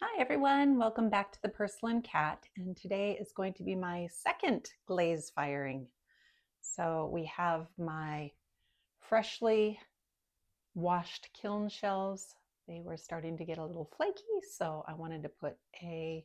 Hi everyone, welcome back to the Purrcelain Cat, and today is going to be my second glaze firing. So we have my freshly washed kiln shells. They were starting to get a little flaky, so I wanted to put a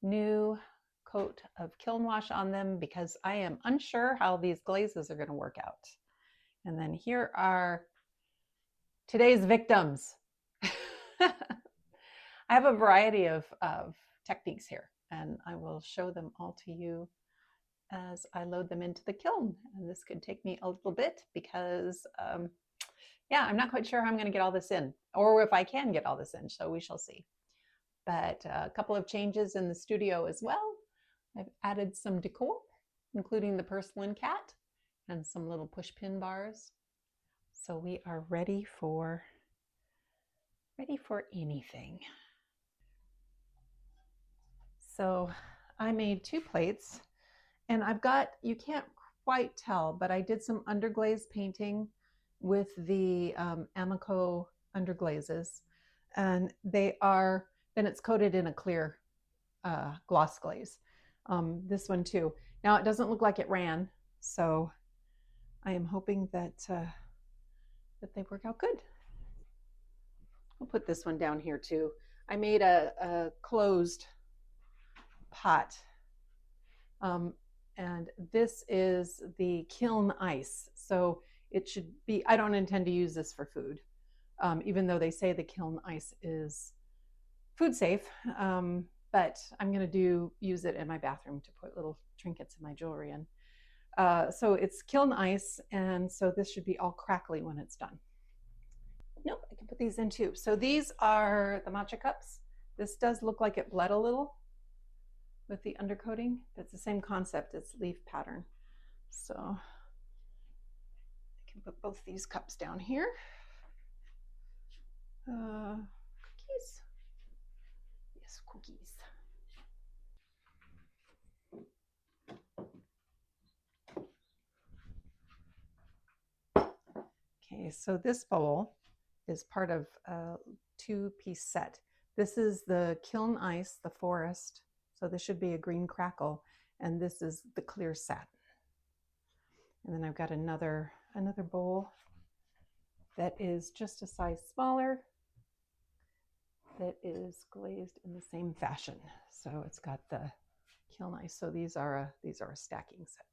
new coat of kiln wash on them because I am unsure how these glazes are going to work out. And then here are today's victims. I have a variety of techniques here, and I will show them all to you as I load them into the kiln. And this could take me a little bit because, yeah, I'm not quite sure how I'm going to get all this in, or if I can get all this in, so we shall see. But a couple of changes in the studio as well. I've added some decor, including the Purrcelain cat and some little push pin bars. So we are ready for anything. So I made 2 plates, and I've got, you can't quite tell, but I did some underglaze painting with the Amico underglazes, and they are, then it's coated in a clear gloss glaze. This one too. Now it doesn't look like it ran, so I am hoping that that they work out good. I'll put this one down here too. I made a closed pot, and this is the kiln ice. So it should be, I don't intend to use this for food, even though they say the kiln ice is food safe, but I'm going to use it in my bathroom to put little trinkets in my jewelry in. So it's kiln ice, and so this should be all crackly when it's done. Nope, I can put these in too. So these are the matcha cups. This does look like it bled a little with the undercoating. It's the same concept, it's leaf pattern. So I can put both these cups down here. Cookies. Yes, cookies. Okay, so this bowl is part of a 2-piece set. This is the kiln ice, the forest. So this should be a green crackle, and this is the clear satin. And then I've got another bowl that is just a size smaller, that is glazed in the same fashion. So it's got the kiln ice. So these are a stacking set.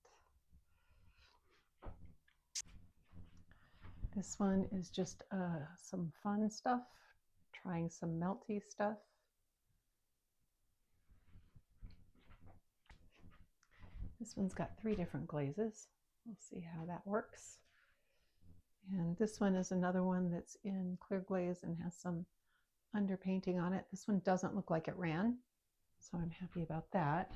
This one is just some fun stuff, trying some melty stuff. This one's got 3 different glazes. We'll see how that works. And this one is another one that's in clear glaze and has some underpainting on it. This one doesn't look like it ran, so I'm happy about that.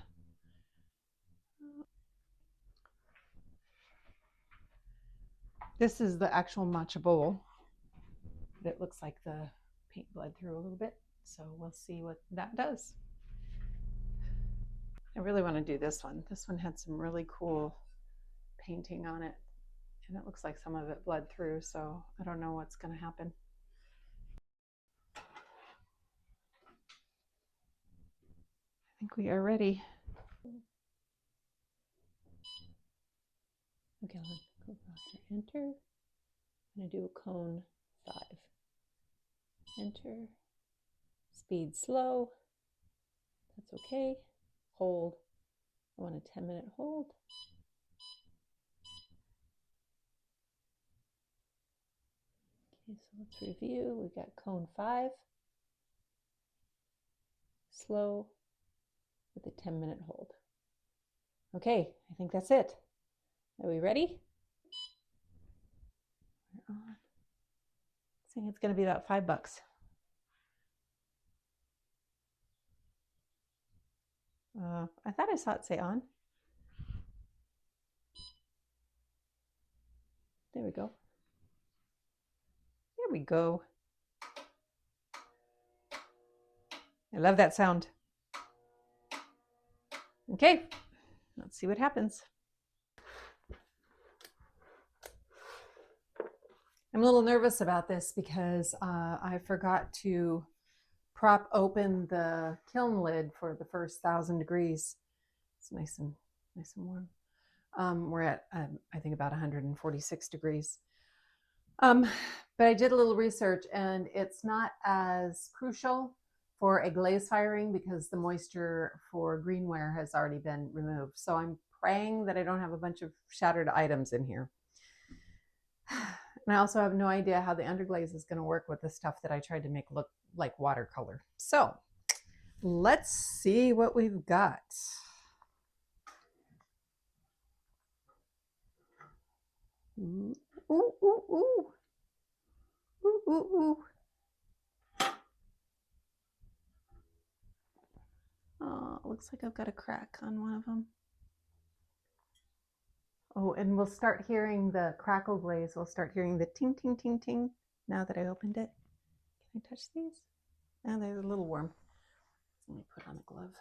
This is the actual matcha bowl. It looks like the paint bled through a little bit, so we'll see what that does. I really want to do this one. This one had some really cool painting on it, and it looks like some of it bled through, so I don't know what's going to happen. I think we are ready. Okay, I'll go after enter. I'm going to do a cone 5. Enter. Speed slow. That's okay. Hold. I want a 10-minute hold. Okay, so let's review. We've got cone 5. Slow with a 10-minute hold. Okay, I think that's it. Are we ready? We're on. I think it's going to be about $5. I thought I saw it say on. There we go. There we go. I love that sound. Okay, let's see what happens. I'm a little nervous about this because I forgot to prop open the kiln lid for the first 1,000 degrees. It's nice and warm. We're at I think about 146 degrees. But I did a little research, and it's not as crucial for a glaze firing because the moisture for greenware has already been removed. So I'm praying that I don't have a bunch of shattered items in here. And I also have no idea how the underglaze is going to work with the stuff that I tried to make look like watercolor. So let's see what we've got. Ooh, ooh, ooh, ooh. Ooh, ooh, ooh. Oh, looks like I've got a crack on one of them. Oh, and we'll start hearing the crackle glaze. We'll start hearing the ting, ting, ting, ting now that I opened it. Can I touch these? Oh, they're a little warm. Let me put on a glove.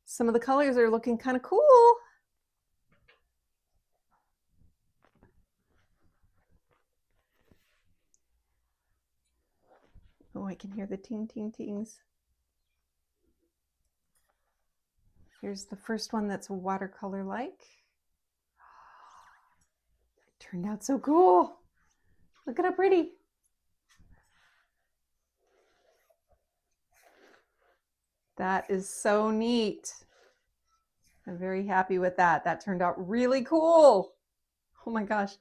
Some of the colors are looking kind of cool. Oh, I can hear the ting, ting, tings. Here's the first one that's watercolor-like. It turned out so cool. Look at how pretty. That is so neat. I'm very happy with that. That turned out really cool. Oh my gosh.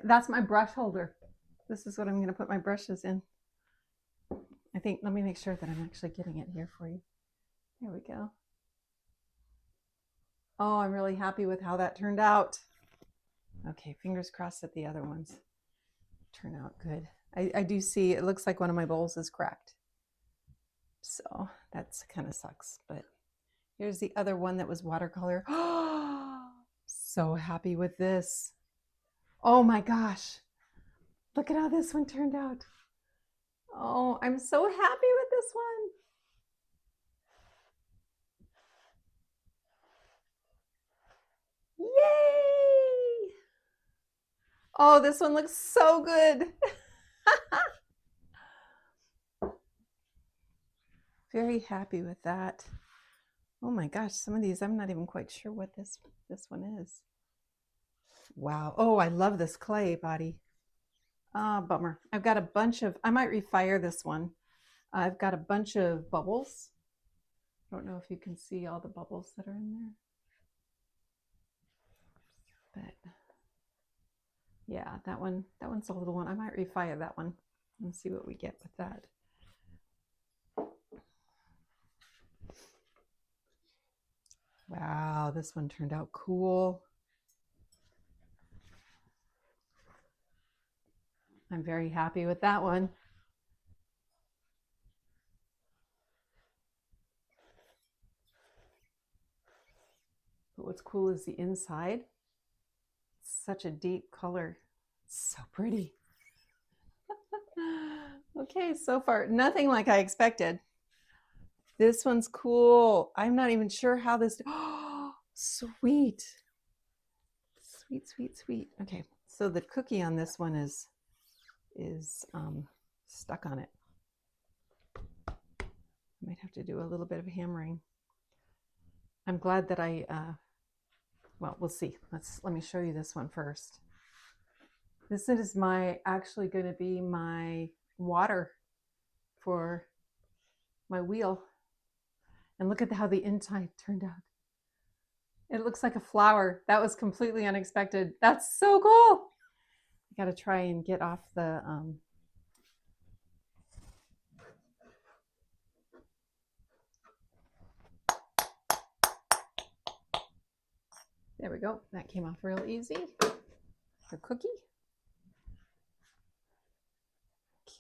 That's my brush holder. This is what I'm going to put my brushes in. I think, let me make sure that I'm actually getting it here for you. There we go. Oh, I'm really happy with how that turned out. Okay, fingers crossed that the other ones turn out good. I do see, it looks like one of my bowls is cracked. So that's kind of sucks, but here's the other one that was watercolor. So happy with this. Oh my gosh. Look at how this one turned out. Oh, I'm so happy with this one. Yay! Oh, this one looks so good. Very happy with that. Oh my gosh, some of these, I'm not even quite sure what this one is. Wow. Oh, I love this clay body. Ah, bummer. I've got a bunch of, I might refire this one. I've got a bunch of bubbles. I don't know if you can see all the bubbles that are in there. But yeah, that one's a little one. I might refire that one and see what we get with that. Wow, this one turned out cool. I'm very happy with that one. But what's cool is the inside. It's such a deep color. It's so pretty. Okay, so far, nothing like I expected. This one's cool. I'm not even sure how this, oh, sweet. Sweet, sweet, sweet. Okay, so the cookie on this one is stuck on it. I might have to do a little bit of hammering. I'm glad that well, we'll see. Let me show you this one first. This is actually going to be my water for my wheel. And look at how the inside turned out. It looks like a flower. That was completely unexpected. That's so cool. I got to try and get off the there we go. That came off real easy. The cookie.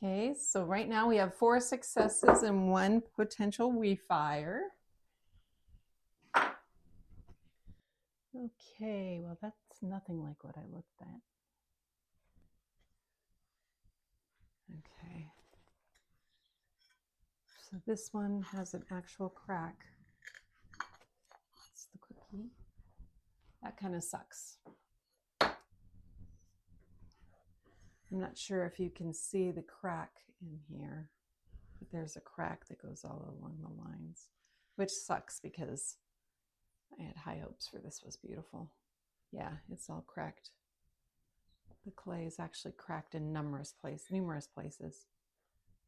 Okay, so right now we have 4 successes and 1 potential refire. Okay, well that's nothing like what I looked at. Okay. So this one has an actual crack. That's the cookie. That kind of sucks. I'm not sure if you can see the crack in here, but there's a crack that goes all along the lines, which sucks because I had high hopes for this was beautiful. Yeah, it's all cracked. The clay is actually cracked in numerous places.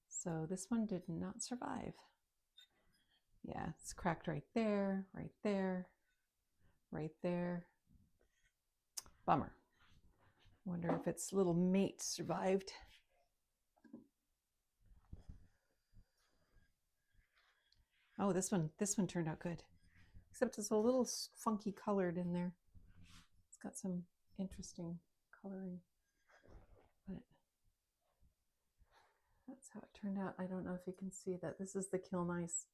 So this one did not survive. Yeah, it's cracked right there, right there, right there. Bummer. Wonder if its little mate survived. Oh, this one turned out good. Except it's a little funky colored in there. It's got some interesting coloring. But that's how it turned out. I don't know if you can see that. This is the kiln ice.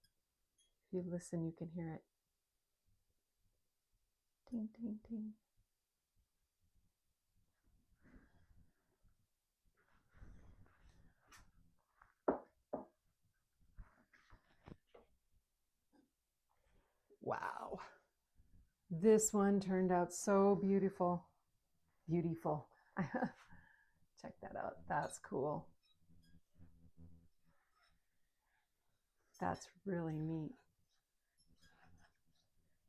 If you listen, you can hear it. Ding, ding, ding. Wow. This one turned out so beautiful. Beautiful. Check that out. That's cool. That's really neat.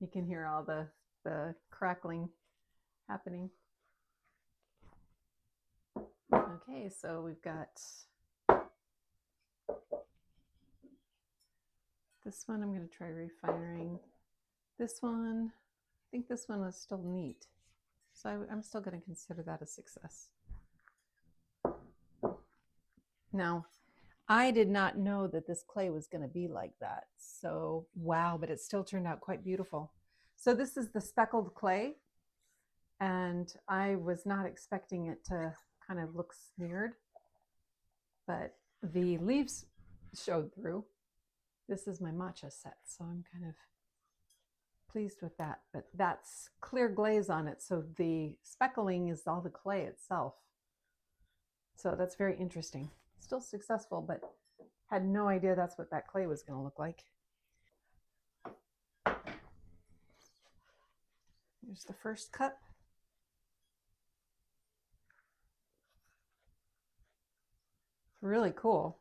You can hear all the crackling happening. Okay, so we've got this one. I'm going to try refiring. This one, I think this one was still neat. So I'm still going to consider that a success. Now, I did not know that this clay was going to be like that. So, wow, but it still turned out quite beautiful. So this is the speckled clay, and I was not expecting it to kind of look smeared, but the leaves showed through. This is my matcha set, so I'm kind of pleased with that. But that's clear glaze on it, so the speckling is all the clay itself. So that's very interesting. Still successful, but had no idea that's what that clay was going to look like. Here's the first cup. Really cool.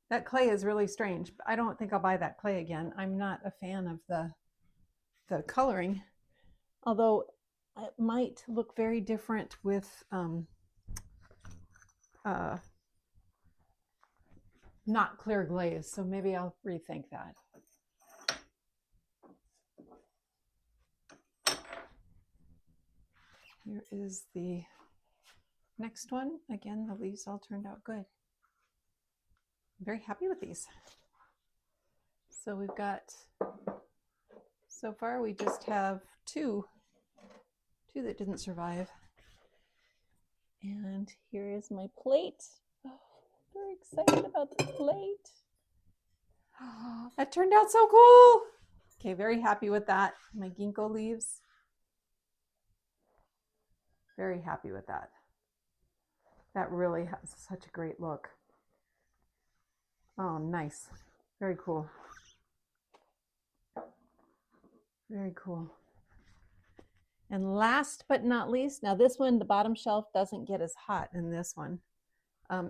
That clay is really strange. I don't think I'll buy that clay again. I'm not a fan of the coloring, although it might look very different with not clear glaze. So maybe I'll rethink that. Here is the next one. Again, the leaves all turned out good. I'm very happy with these. So we've got, so far we just have two that didn't survive. And here is my plate. Oh, very excited about the plate. Oh, that turned out so cool. Okay, very happy with that. My ginkgo leaves. Very happy with that. That really has such a great look. Oh, nice. Very cool. Very cool. And last but not least, now this one, the bottom shelf doesn't get as hot in this one.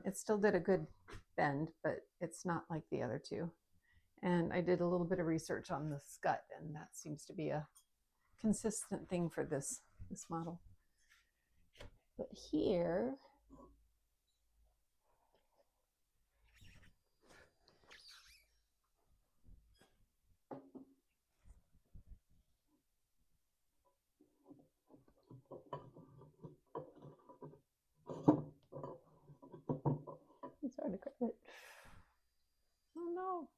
It still did a good bend, but it's not like the other two. And I did a little bit of research on the scut, and that seems to be a consistent thing for this model. But here, it's hard to grab it. Oh no.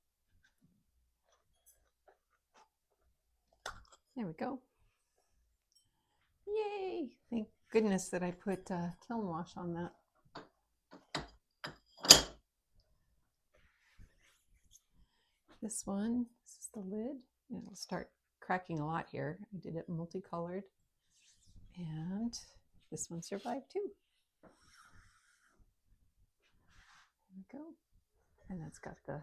There we go. Yay! Thank goodness that I put kiln wash on that. This one, this is the lid. It'll start cracking a lot here. I did it multicolored. And this one survived too. There we go. And that's got the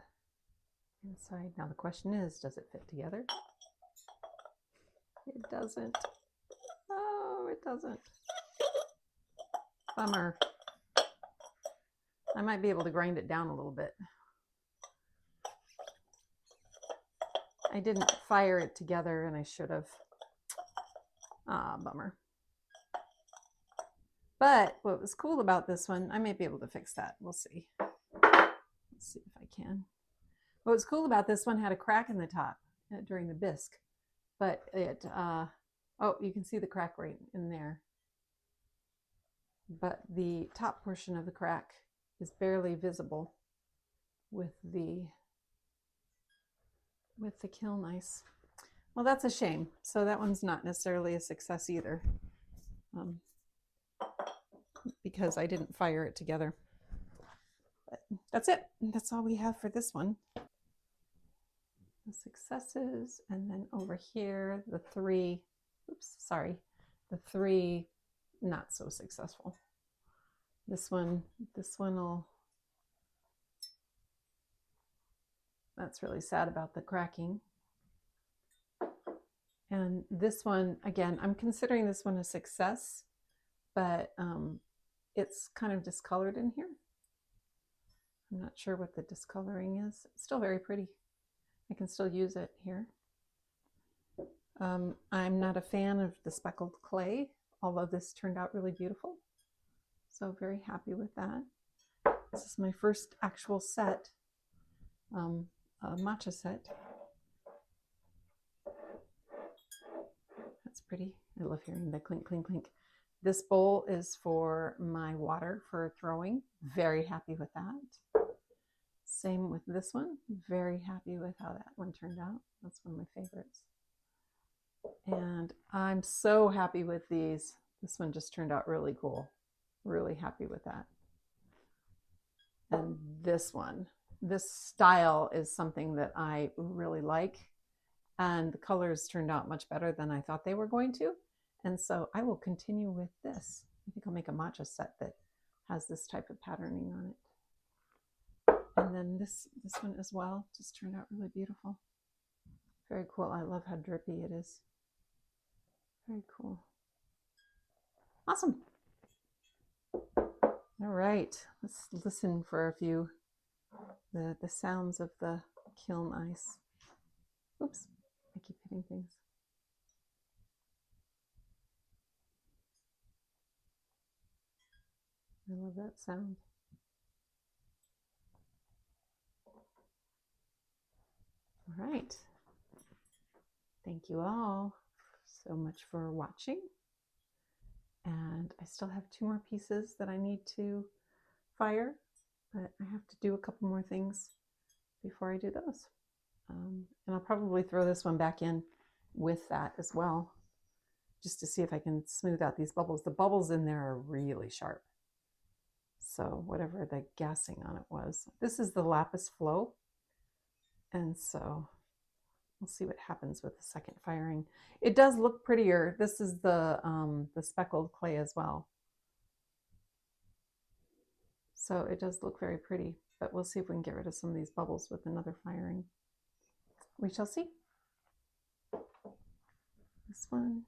inside. Now the question is, does it fit together? It doesn't. Oh, it doesn't. Bummer. I might be able to grind it down a little bit. I didn't fire it together and I should have. Ah, bummer. But what was cool about this one, I may be able to fix that. We'll see. Let's see if I can. What was cool about this one had a crack in the top during the bisque, but it, oh, you can see the crack right in there. But the top portion of the crack is barely visible with the kiln ice. Well, that's a shame. So that one's not necessarily a success either, because I didn't fire it together. But that's it. That's all we have for this one. The successes, and then over here, the three, oops, sorry, the three not so successful. This one will, that's really sad about the cracking. And this one, again, I'm considering this one a success, but it's kind of discolored in here. I'm not sure what the discoloring is. It's still very pretty. I can still use it here. I'm not a fan of the speckled clay, although this turned out really beautiful. So very happy with that. This is my first actual set, a matcha set. That's pretty. I love hearing the clink, clink, clink. This bowl is for my water for throwing. Very happy with that. Same with this one. Very happy with how that one turned out. That's one of my favorites. And I'm so happy with these. This one just turned out really cool. Really happy with that. And this one, this style is something that I really like. And the colors turned out much better than I thought they were going to. And so I will continue with this. I think I'll make a matcha set that has this type of patterning on it. And then this one as well just turned out really beautiful. Very cool. I love how drippy it is. Very cool. Awesome. All right, let's listen for a few, the sounds of the kiln ice. Oops, I keep hitting things. I love that sound. All right. Thank you all so much for watching. And I still have 2 more pieces that I need to fire, but I have to do a couple more things before I do those. And I'll probably throw this one back in with that as well, just to see if I can smooth out these bubbles. The bubbles in there are really sharp. So whatever the gassing on it was. This is the lapis flow. And so we'll see what happens with the second firing. It does look prettier. This is the speckled clay as well. So it does look very pretty, but we'll see if we can get rid of some of these bubbles with another firing. We shall see. This one.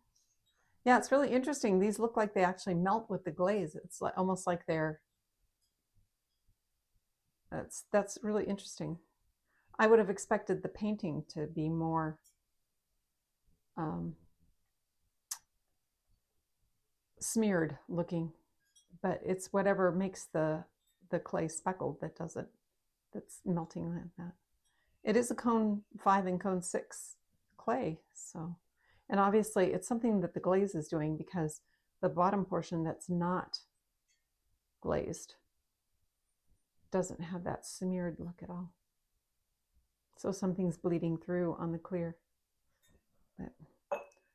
Yeah, it's really interesting. These look like they actually melt with the glaze. It's like almost like they're, that's really interesting. I would have expected the painting to be more smeared looking, but it's whatever makes the clay speckled that does it, that's melting like that. It is a cone 5 and cone 6 clay, so, and obviously it's something that the glaze is doing, because the bottom portion that's not glazed doesn't have that smeared look at all. So something's bleeding through on the clear. But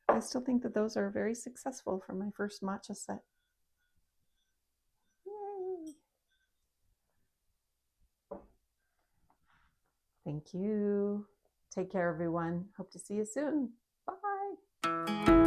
I still think that those are very successful for my first matcha set. Yay. Thank you. Take care, everyone. Hope to see you soon. Bye.